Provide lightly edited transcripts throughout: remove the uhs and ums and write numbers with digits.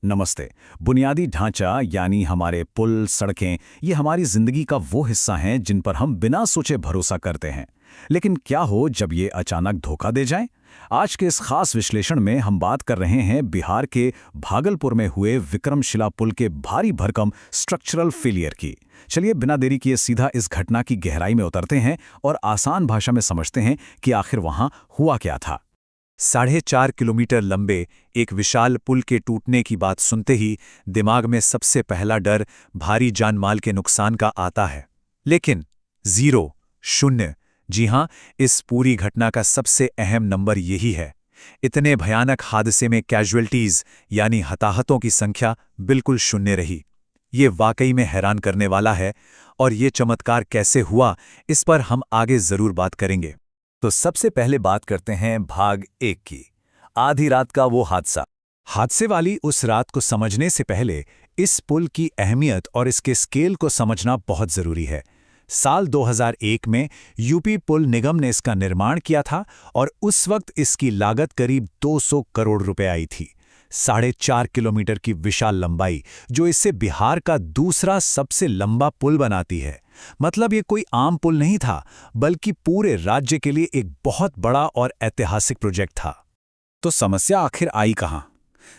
नमस्ते। बुनियादी ढांचा यानी हमारे पुल, सड़कें, ये हमारी जिंदगी का वो हिस्सा हैं जिन पर हम बिना सोचे भरोसा करते हैं। लेकिन क्या हो जब ये अचानक धोखा दे जाएं? आज के इस खास विश्लेषण में हम बात कर रहे हैं बिहार के भागलपुर में हुए विक्रमशिला पुल के भारी भरकम स्ट्रक्चरल फेलियर की। चलिए बिना देरी किए सीधा इस घटना की गहराई में उतरते हैं और आसान भाषा में समझते हैं कि आखिर वहां हुआ क्या था। 4.5 किलोमीटर लंबे एक विशाल पुल के टूटने की बात सुनते ही दिमाग में सबसे पहला डर भारी जानमाल के नुकसान का आता है। लेकिन जीरो, शून्य, जी हां, इस पूरी घटना का सबसे अहम नंबर यही है। इतने भयानक हादसे में कैजुअल्टीज यानी हताहतों की संख्या बिल्कुल शून्य रही। ये वाकई में हैरान करने वाला है और ये चमत्कार कैसे हुआ, इस पर हम आगे जरूर बात करेंगे। तो सबसे पहले बात करते हैं भाग 1 की, आधी रात का वो हादसा। हादसे वाली उस रात को समझने से पहले इस पुल की अहमियत और इसके स्केल को समझना बहुत जरूरी है। साल 2001 में यूपी पुल निगम ने इसका निर्माण किया था और उस वक्त इसकी लागत करीब 200 करोड़ रुपए आई थी। 4.5 किलोमीटर की विशाल लंबाई जो इससे बिहार का दूसरा सबसे लंबा पुल बनाती है। मतलब ये कोई आम पुल नहीं था, बल्कि पूरे राज्य के लिए एक बहुत बड़ा और ऐतिहासिक प्रोजेक्ट था। तो समस्या आखिर आई कहां?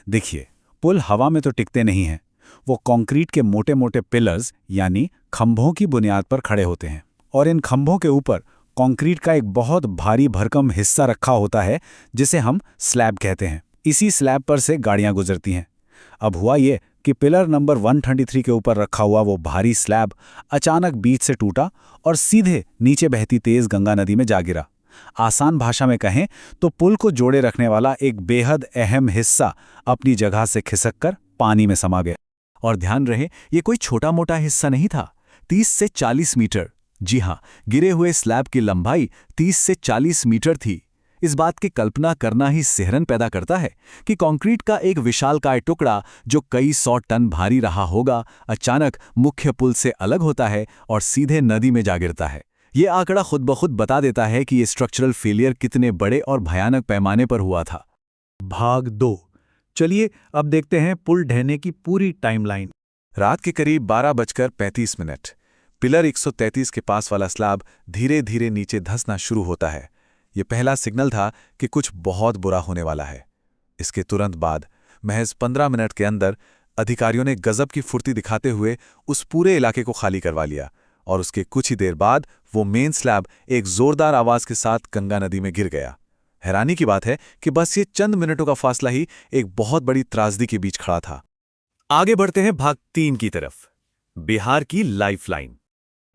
देखिए, पुल हवा में तो टिकते नहीं हैं। वो कंक्रीट के मोटे मोटे पिलर्स यानी खंभों की बुनियाद पर खड़े होते हैं और इन खंभों के ऊपर कंक्रीट का एक बहुत भारी भरकम हिस्सा रखा होता है जिसे हम स्लैब कहते हैं। इसी स्लैब पर से गाड़ियां गुजरती हैं। अब हुआ ये कि पिलर नंबर 133 के ऊपर रखा हुआ वो भारी स्लैब अचानक बीच से टूटा और सीधे नीचे बहती तेज गंगा नदी में जा गिरा। आसान भाषा में कहें तो पुल को जोड़े रखने वाला एक बेहद अहम हिस्सा अपनी जगह से खिसककर पानी में समा गया। और ध्यान रहे, ये कोई छोटा मोटा हिस्सा नहीं था। 30 से 40 मीटर, जी हां, गिरे हुए स्लैब की लंबाई 30 से 40 मीटर थी। इस बात की कल्पना करना ही सिहरन पैदा करता है कि कंक्रीट का एक विशालकाय टुकड़ा जो कई 100 टन भारी रहा होगा, अचानक मुख्य पुल से अलग होता है और सीधे नदी में जा गिरता है। ये आंकड़ा खुद ब खुद बता देता है कि ये स्ट्रक्चरल फेलियर कितने बड़े और भयानक पैमाने पर हुआ था। भाग 2। चलिए अब देखते हैं पुल ढहने की पूरी टाइमलाइन। रात के करीब 12:35 पिलर 133 के पास वाला स्लैब धीरे धीरे नीचे धंसना शुरू होता है। ये पहला सिग्नल था कि कुछ बहुत बुरा होने वाला है। इसके तुरंत बाद महज 15 मिनट के अंदर अधिकारियों ने गजब की फुर्ती दिखाते हुए उस पूरे इलाके को खाली करवा लिया और उसके कुछ ही देर बाद वो मेन स्लैब एक जोरदार आवाज के साथ गंगा नदी में गिर गया। हैरानी की बात है कि बस ये चंद मिनटों का फासला ही एक बहुत बड़ी त्रासदी के बीच खड़ा था। आगे बढ़ते हैं भाग 3 की तरफ, बिहार की लाइफलाइन।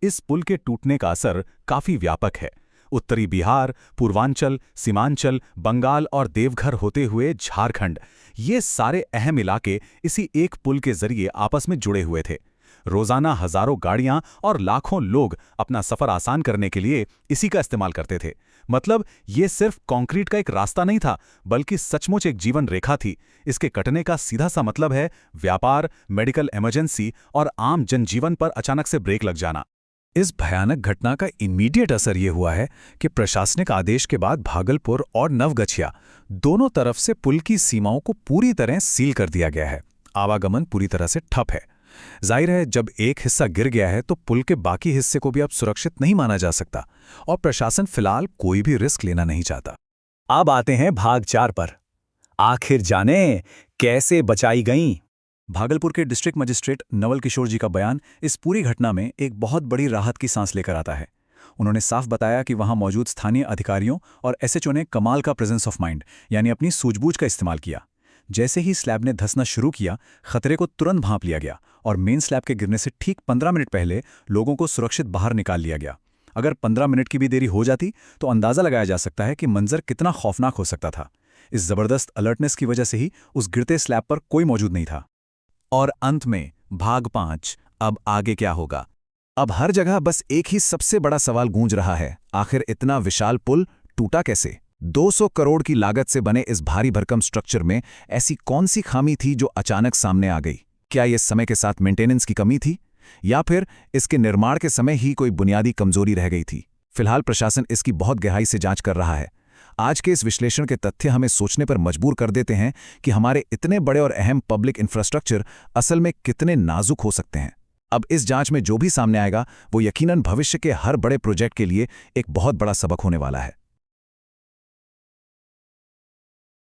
इस पुल के टूटने का असर काफी व्यापक है। उत्तरी बिहार, पूर्वांचल, सीमांचल, बंगाल और देवघर होते हुए झारखंड, ये सारे अहम इलाके इसी एक पुल के जरिए आपस में जुड़े हुए थे। रोजाना हजारों गाड़ियां और लाखों लोग अपना सफर आसान करने के लिए इसी का इस्तेमाल करते थे। मतलब ये सिर्फ कंक्रीट का एक रास्ता नहीं था, बल्कि सचमुच एक जीवन रेखा थी। इसके कटने का सीधा सा मतलब है व्यापार, मेडिकल इमरजेंसी और आम जनजीवन पर अचानक से ब्रेक लग जाना। इस भयानक घटना का इमीडिएट असर ये हुआ है कि प्रशासनिक आदेश के बाद भागलपुर और नवगछिया दोनों तरफ से पुल की सीमाओं को पूरी तरह सील कर दिया गया है। आवागमन पूरी तरह से ठप है। जाहिर है, जब एक हिस्सा गिर गया है तो पुल के बाकी हिस्से को भी अब सुरक्षित नहीं माना जा सकता और प्रशासन फिलहाल कोई भी रिस्क लेना नहीं चाहता। अब आते हैं भाग 4 पर। आखिर जाने कैसे बचाई गईं? भागलपुर के डिस्ट्रिक्ट मजिस्ट्रेट नवल किशोर जी का बयान इस पूरी घटना में एक बहुत बड़ी राहत की सांस लेकर आता है। उन्होंने साफ बताया कि वहां मौजूद स्थानीय अधिकारियों और एसएचओ ने कमाल का प्रेजेंस ऑफ माइंड यानी अपनी सूझबूझ का इस्तेमाल किया। जैसे ही स्लैब ने धंसना शुरू किया, खतरे को तुरंत भांप लिया गया और मेन स्लैब के गिरने से ठीक 15 मिनट पहले लोगों को सुरक्षित बाहर निकाल लिया गया। अगर 15 मिनट की भी देरी हो जाती तो अंदाजा लगाया जा सकता है कि मंजर कितना खौफनाक हो सकता था। इस जबरदस्त अलर्टनेस की वजह से ही उस गिरते स्लैब पर कोई मौजूद नहीं था। और अंत में भाग 5, अब आगे क्या होगा? अब हर जगह बस एक ही सबसे बड़ा सवाल गूंज रहा है, आखिर इतना विशाल पुल टूटा कैसे? 200 करोड़ की लागत से बने इस भारी भरकम स्ट्रक्चर में ऐसी कौन सी खामी थी जो अचानक सामने आ गई? क्या ये समय के साथ मेंटेनेंस की कमी थी या फिर इसके निर्माण के समय ही कोई बुनियादी कमजोरी रह गई थी? फिलहाल प्रशासन इसकी बहुत गहराई से जांच कर रहा है। आज के इस विश्लेषण के तथ्य हमें सोचने पर मजबूर कर देते हैं कि हमारे इतने बड़े और अहम पब्लिक इंफ्रास्ट्रक्चर असल में कितने नाजुक हो सकते हैं। अब इस जांच में जो भी सामने आएगा वो यकीनन भविष्य के हर बड़े प्रोजेक्ट के लिए एक बहुत बड़ा सबक होने वाला है।